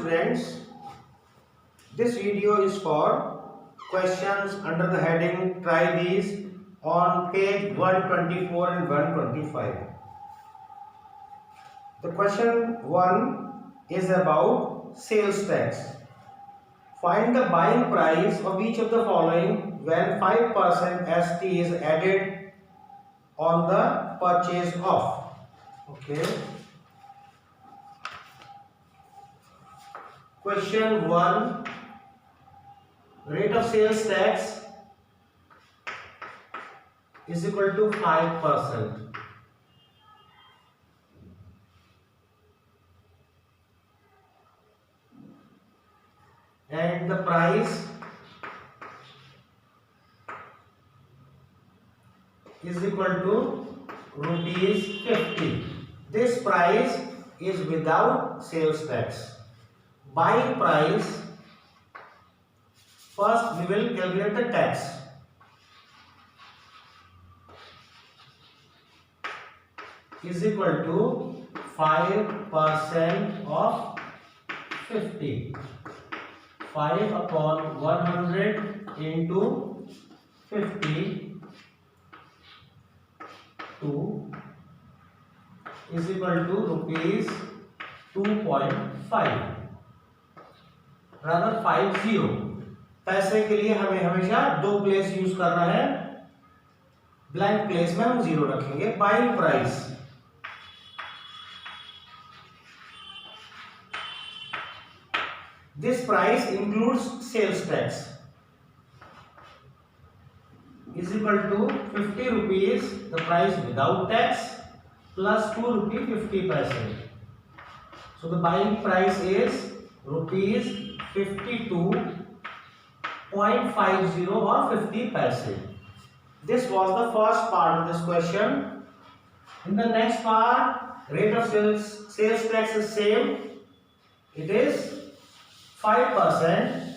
students, this video is for questions under the heading try these on page 124 and 125. The question 1 is about sales tax. Find the buying price of each of the following when 5% ST is added on the purchase of. Okay. Question 1. Rate of sales tax is equal to 5%. And the price is equal to rupees 50. This price is without sales tax. Buying price, first we will calculate the tax. Is equal to 5% of 50. 5 upon 100 into 50 2 is equal to rupees 2.5 rather 50. पैसे के लिए हमें हमेशा दो place use करना है, blank place में हम 0 रखेंगे. Buying price this price includes sales tax is equal to 50 rupees, the price without tax, plus 2 rupee 50 paise. So the buying price is rupees 52.50 or 50 paise. This was the first part of this question. In the next part, rate of sales tax is same. It is 5%,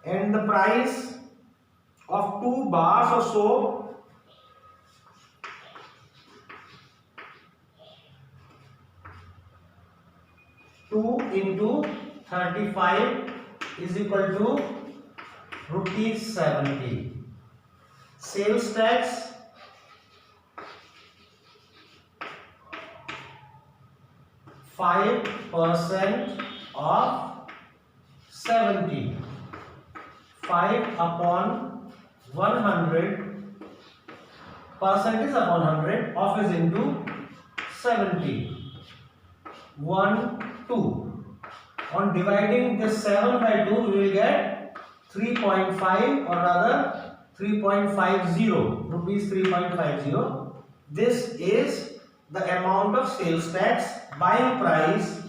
and the price of 2 bars of soap into 35 is equal to rupees 70. Sales tax %5 of 70. 5 upon 100, percentage upon 100, of is into 70. 1, 2. On dividing this 7 by 2, we will get 3.5 or rather 3.50 rupees 3.50. This is the amount of sales tax. Buying price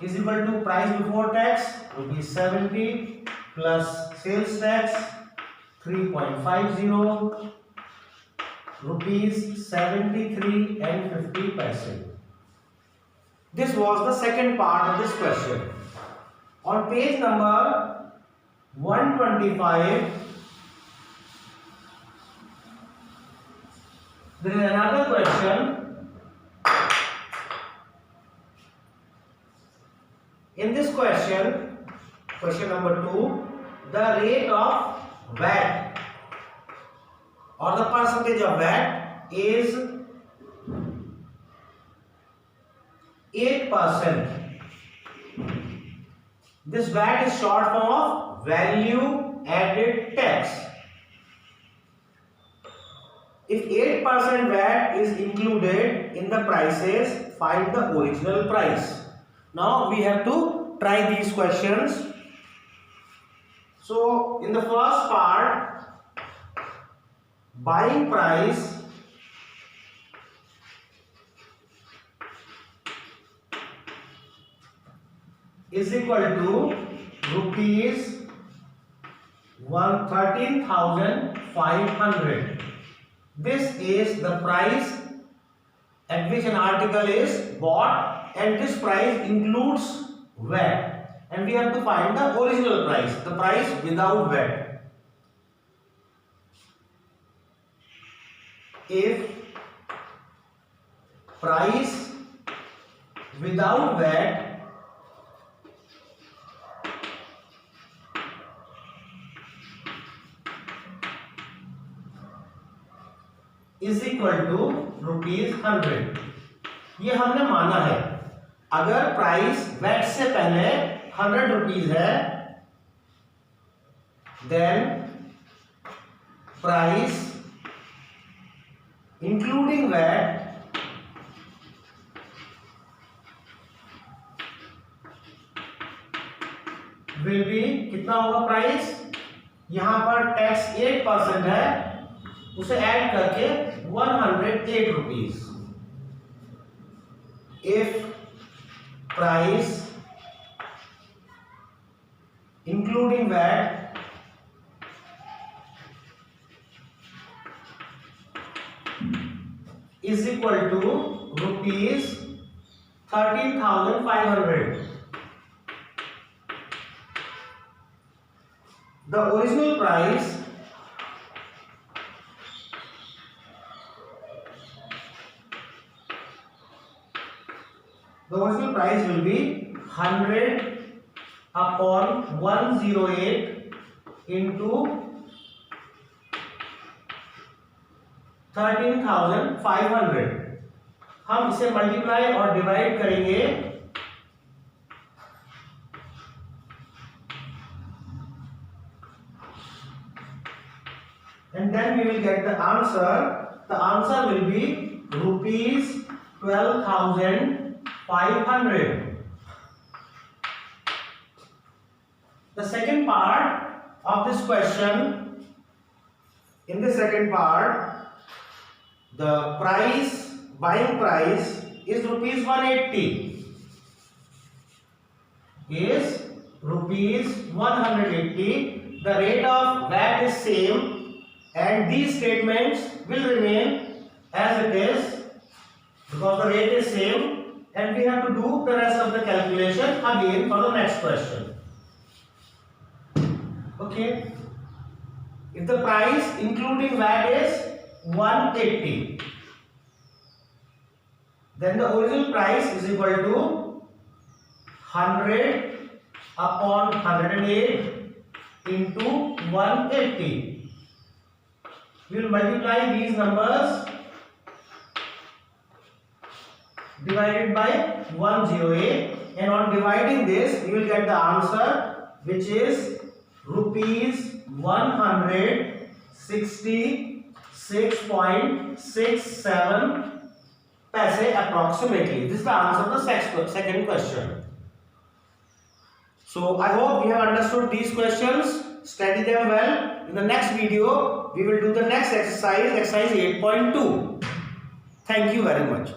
is equal to price before tax rupees 70 plus sales tax 3.50 rupees 73 and 50 paise. This was the second part of this question. On page number 125, there is another question. In this question, question number 2, the rate of VAT or the percentage of VAT is 8%. This VAT is short form of value added tax. If 8% VAT is included in the prices, find the original price. Now we have to try these questions. So in the first part, buying price is equal to rupees 13,500. This is the price at which an article is bought, and this price includes VAT, and we have to find the original price, the price without VAT. If price without VAT is equal to ₹100। ये हमने माना है, अगर price VAT से पहले ₹100 है, then price including VAT will be, कितना होगा प्राइस, यहां पर टैक्स 8% है, उसे ऐड करके ₹108। if price including VAT is equal to ₹13,500, the original price will be 100 upon 108 into 13,500। हम इसे मल्टीप्लाई और डिवाइड करेंगे, and then we will get the answer. The answer will be ₹12,500। The second part of this question, in the second part, the buying price is ₹180, is ₹180. The rate of VAT is same, and these statements will remain as it is because the rate is same, and we have to do the rest of the calculation again for the next question. Okay, if the price including VAT is 180, then the original price is equal to 100 upon 108 into 180. We will multiply these numbers divided by 108, and on dividing this we will get the answer, which is ₹166.67 approximately. This is the answer of the second question. So I hope you have understood these questions. Study them well. In the next video we will do the next exercise 8.2. Thank you very much.